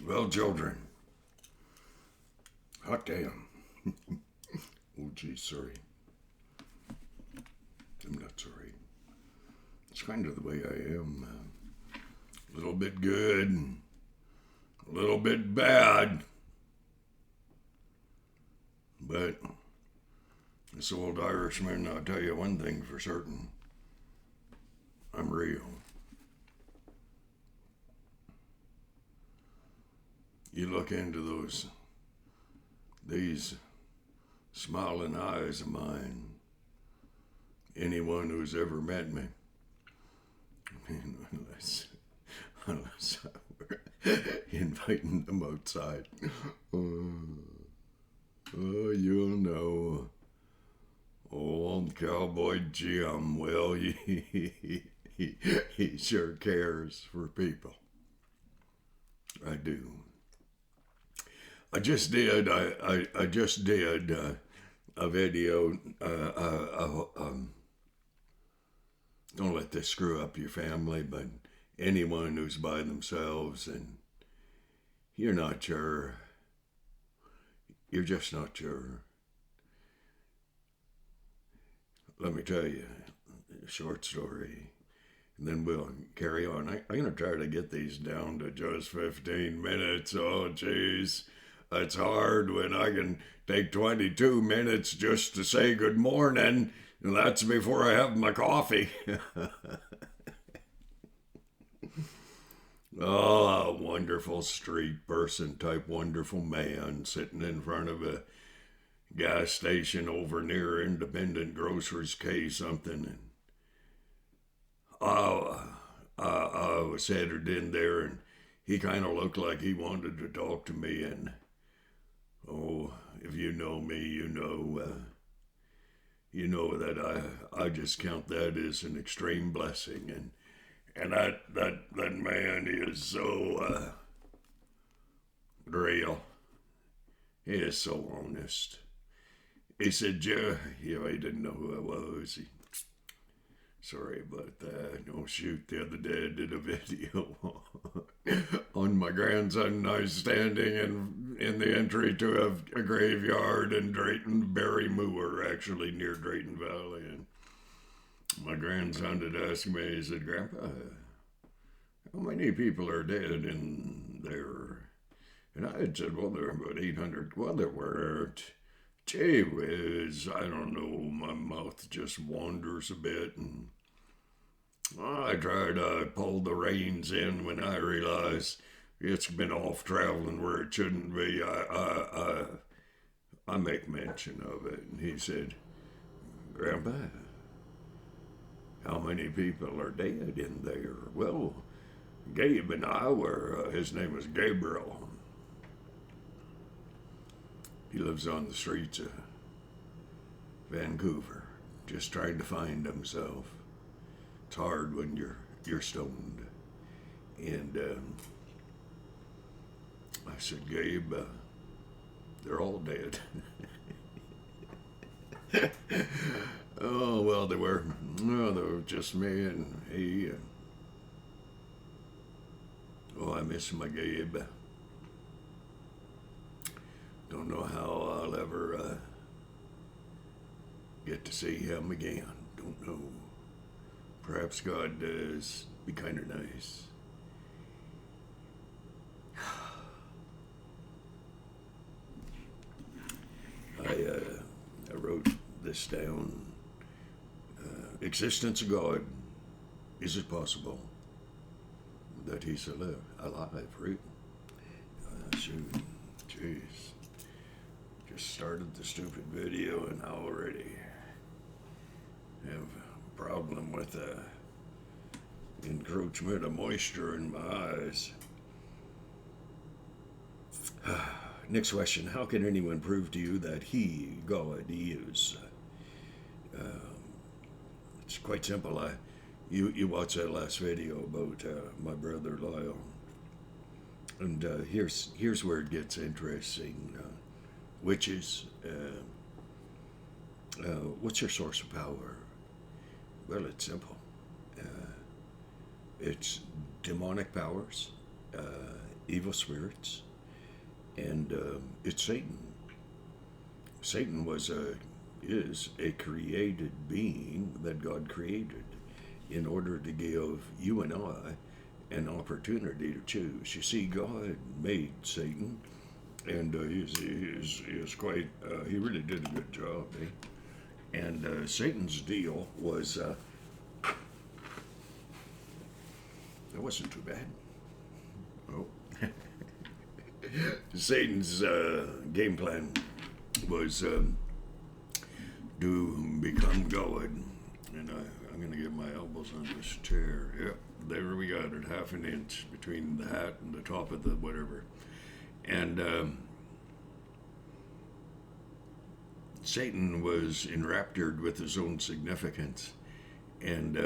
Well, children. Hot damn. Oh, geez, sorry. I'm not sorry. It's kind of the way I am. A little bit good, a little bit bad. But this old Irishman, I'll tell you one thing for certain. I'm real. You look into these smiling eyes of mine, anyone who's ever met me, unless I were inviting them outside, you'll know, old Cowboy Jim, well, he sure cares for people. I do. I just did a video. Don't let this screw up your family, but anyone who's by themselves and you're not sure, you're just not sure. Let me tell you a short story, and then we'll carry on. I'm going to try to get these down to just 15 minutes. Oh, jeez. It's hard when I can take 22 minutes just to say good morning, and that's before I have my coffee. Oh, a wonderful street person type wonderful man sitting in front of a gas station over near Independent Grocers K something. And I was headed in there, and he kind of looked like he wanted to talk to me, and oh, if you know me, you know that I just count that as an extreme blessing, and that man is so real. He is so honest. He said, Joe, he didn't know who I was. Sorry about that. Oh, shoot, the other day I did a video on my grandson and I standing in the entry to a graveyard in Drayton, Barry Moore, actually near Drayton Valley. And my grandson had asked me, he said, Grandpa, how many people are dead in there? And I had said, well, there are about 800. Well, there weren't. Gee whiz, I don't know, my mouth just wanders a bit, and I tried to pull the reins in when I realized it's been off traveling where it shouldn't be. I make mention of it, and he said, Grandpa, how many people are dead in there? Well, Gabe and I were, his name was Gabriel. He lives on the streets of Vancouver, just trying to find himself. It's hard when you're stoned. And I said, Gabe, they're all dead. Oh, well, they were just me and he. Oh, I miss my Gabe. Don't know how I'll ever get to see him again. Don't know. Perhaps God does. Be kind of nice. I wrote this down. Existence of God. Is it possible that he's alive? Right? Shoot. Jeez. Just started the stupid video and I already have a problem with encroachment of moisture in my eyes. Next question. How can anyone prove to you that he, God, is? It's quite simple. You watched that last video about my brother Lyle. And here's where it gets interesting. Witches, what's your source of power? Well, it's simple. It's demonic powers. evil spirits, and it's Satan. Satan is a created being that God created in order to give you and I an opportunity to choose. You see, God made Satan, and he's quite, he really did a good job. And Satan's deal was, that wasn't too bad. Oh. Satan's game plan was to become God. And I'm going to get my elbows on this chair. Yep, there we got it, half an inch between the hat and the top of the whatever. And Satan was enraptured with his own significance. And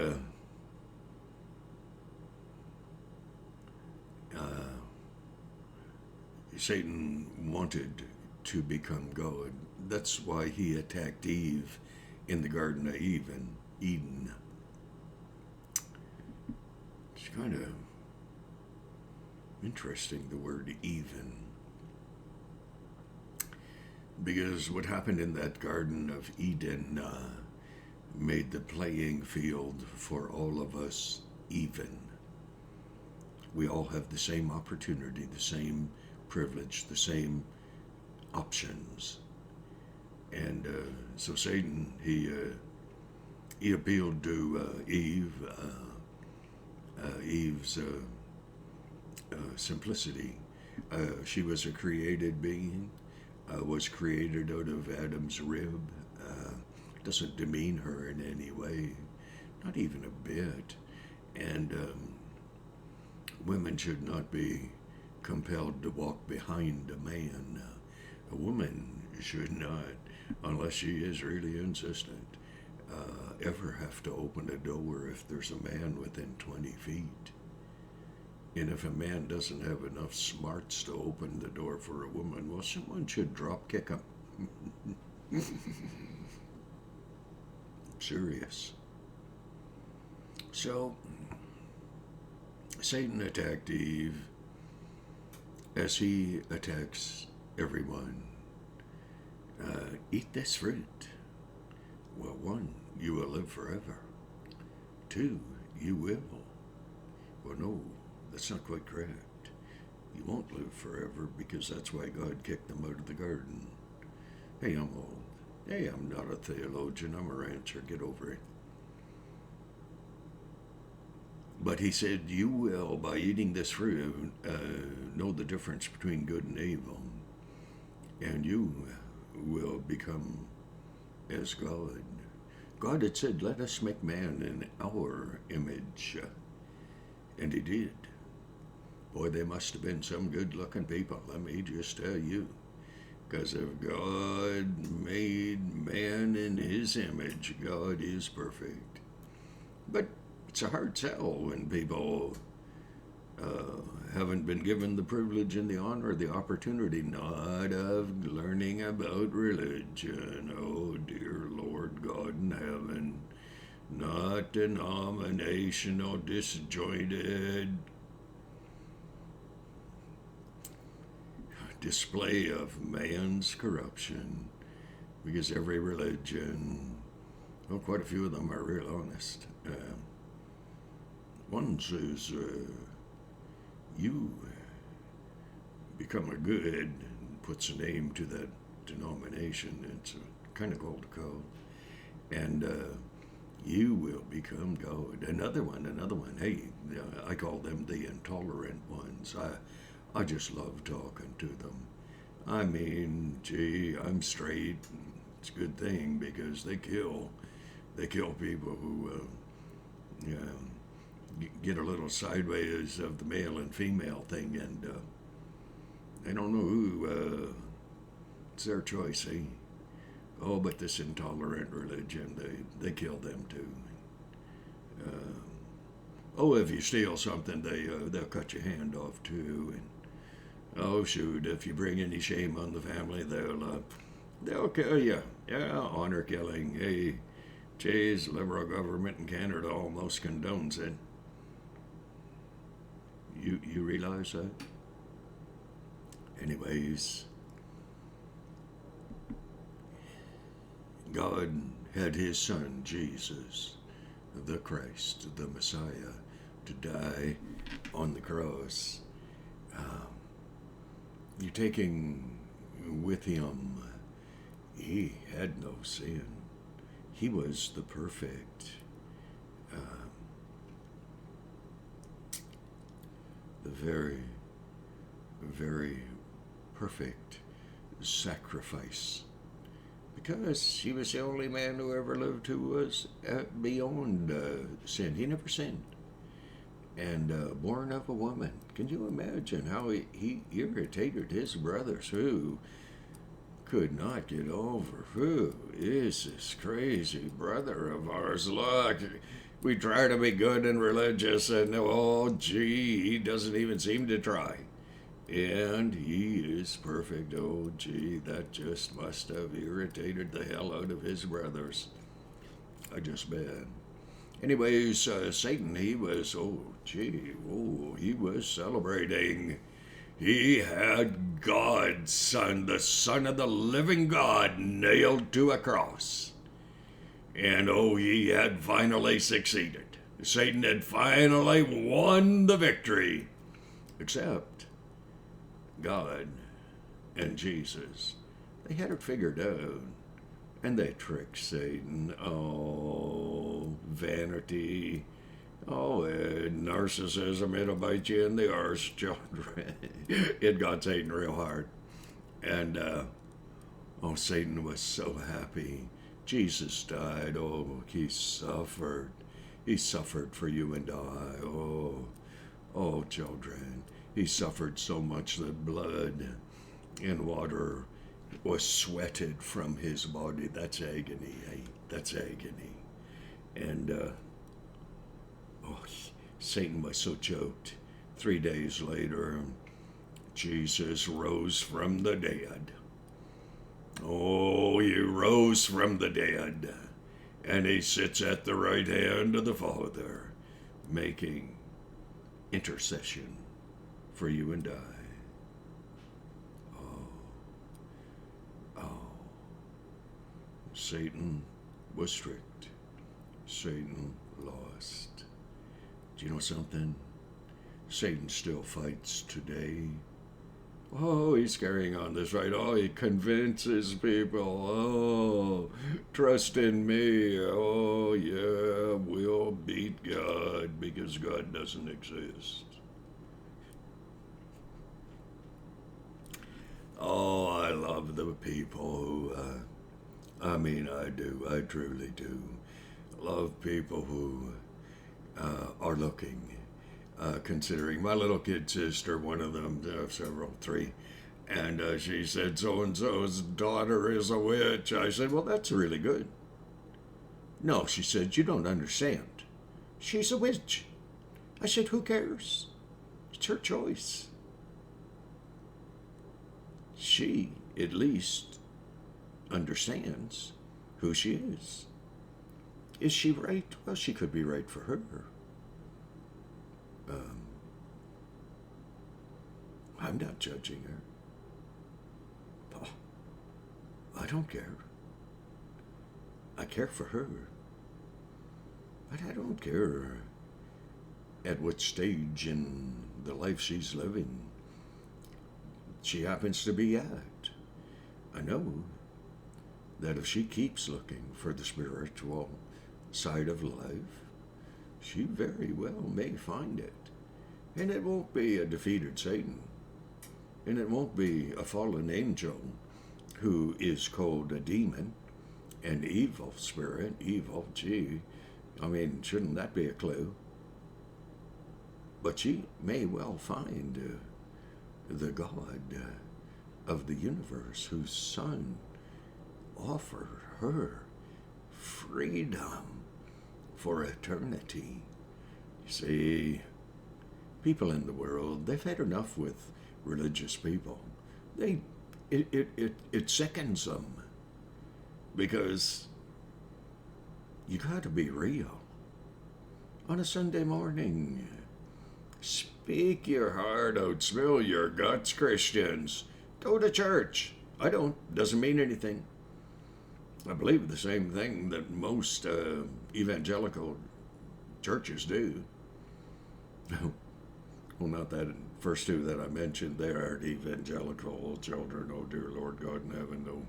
Satan wanted to become God. That's why he attacked Eve in the Garden of Eden. It's kind of interesting, the word even. Because what happened in that Garden of Eden made the playing field for all of us even. We all have the same opportunity, the same privilege, the same options. And so Satan, he appealed to Eve, Eve's simplicity. She was a created being, was created out of Adam's rib. Doesn't demean her in any way, not even a bit. And women should not be compelled to walk behind a man. A woman should not, unless she is really insistent, ever have to open a door if there's a man within 20 feet. And if a man doesn't have enough smarts to open the door for a woman, well, someone should drop kick him. Serious. So, Satan attacked Eve as he attacks everyone. Eat this fruit. Well, 1, you will live forever. 2, you will. Well, no, that's not quite correct. You won't live forever, because that's why God kicked them out of the garden. Hey, I'm old. Hey, I'm not a theologian. I'm a rancher. Get over it. But he said, you will, by eating this fruit, know the difference between good and evil. And you will become as God. God had said, let us make man in our image. And he did. Boy, they must have been some good-looking people, let me just tell you. Because if God made man in his image, God is perfect. But it's a hard sell when people haven't been given the privilege and the honor, the opportunity, not of learning about religion. Oh, dear Lord God in heaven. Not denominational, disjointed display of man's corruption. Because every religion, well, quite a few of them are real honest. One says, you become a good, and puts a name to that denomination. It's kind of called a cult. And you will become God. Another one. Hey, I call them the intolerant ones. I just love talking to them. I mean, gee, I'm straight. It's a good thing, because they kill people who get a little sideways of the male and female thing, and they don't know who. It's their choice, eh? Oh, but this intolerant religion, they kill them too. Oh, if you steal something, they'll cut your hand off too. And oh, shoot, if you bring any shame on the family, they'll kill you. Yeah, honor killing. Hey, geez, liberal government in Canada almost condones it. You realize that? Anyways, God had his son, Jesus, the Christ, the Messiah, to die on the cross. You're taking with him, he had no sin. He was the perfect, the very, very perfect sacrifice, because he was the only man who ever lived who was beyond sin. He never sinned. And born of a woman. Can you imagine how he irritated his brothers who could not get over, who is this crazy brother of ours? Look, we try to be good and religious, and oh, gee, he doesn't even seem to try. And he is perfect. Oh, gee, that just must have irritated the hell out of his brothers. I just bet. Anyways, Satan, he was, he was celebrating. He had God's son, the Son of the living God, nailed to a cross. And he had finally succeeded. Satan had finally won the victory. Except God and Jesus, they had it figured out. And they tricked Satan. Oh, vanity. Oh, narcissism. It'll bite you in the arse, children. It got Satan real hard. And, Satan was so happy. Jesus died. Oh, he suffered. He suffered for you and I. Oh, children. He suffered so much that blood and water was sweated from his body. That's agony, That's agony. And, Satan was so choked. 3 days later, Jesus rose from the dead. Oh, he rose from the dead. And he sits at the right hand of the Father, making intercession for you and I. Satan was tricked. Satan lost. Do you know something? Satan still fights today. Oh, he's carrying on this right. Oh, he convinces people. Oh, trust in me. Oh, yeah, we'll beat God because God doesn't exist. Oh, I love the people who, I do. I truly do. Love people who are looking, considering. My little kid sister, one of them, three, and she said, so-and-so's daughter is a witch. I said, well, that's really good. No, she said, you don't understand. She's a witch. I said, who cares? It's her choice. She, at least, understands who she is. Is she right? Well, she could be right for her. I'm not judging her. Oh, I don't care. I care for her. But I don't care at what stage in the life she's living she happens to be at. I know that if she keeps looking for the spiritual side of life, she very well may find it. And it won't be a defeated Satan. And it won't be a fallen angel who is called a demon, an evil spirit, evil, gee. Shouldn't that be a clue? But she may well find the God of the universe whose Son offered her freedom for eternity. You see, people in the world, they've had enough with religious people. It sickens them, because you got to be real. On a Sunday morning, Speak your heart out, spill your guts, Christians. Go to church. I don't. Doesn't mean anything. I believe the same thing that most evangelical churches do. Well, not that first two that I mentioned. They aren't evangelical children. Oh, dear Lord God in heaven, no.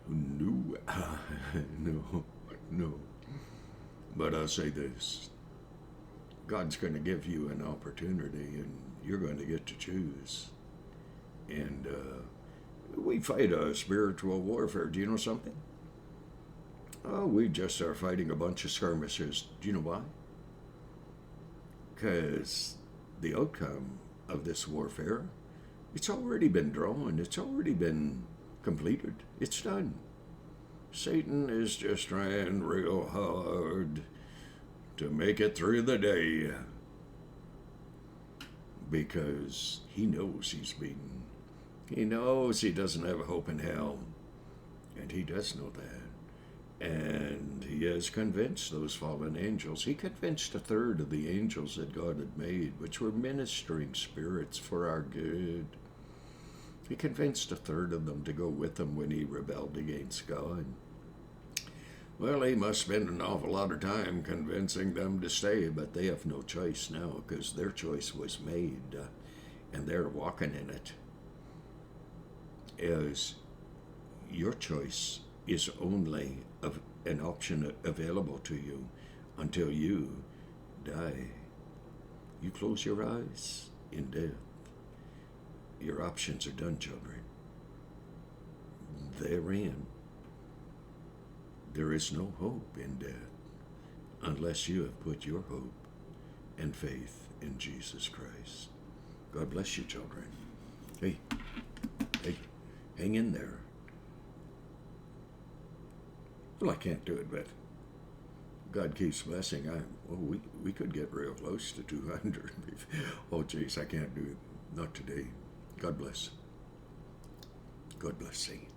No. No. No. But I'll say this. God's going to give you an opportunity, and you're going to get to choose. And we fight a spiritual warfare. Do you know something? Oh, we just are fighting a bunch of skirmishes. Do you know why? Because the outcome of this warfare, it's already been drawn. It's already been completed. It's done. Satan is just trying real hard to make it through the day because he knows he's beaten. He knows he doesn't have a hope in hell, and he does know that. And he has convinced those fallen angels. He convinced a third of the angels that God had made, which were ministering spirits for our good. He convinced a third of them to go with him when he rebelled against God. Well, he must spend an awful lot of time convincing them to stay, but they have no choice now because their choice was made, and they're walking in it. As your choice is only an option available to you until you die. You close your eyes in death. Your options are done, children. Therein, there is no hope in death unless you have put your hope and faith in Jesus Christ. God bless you, children. Hey, hang in there. Well, I can't do it, but God keeps blessing. We could get real close to 200. Oh, geez, I can't do it. Not today. God bless. God bless, saints.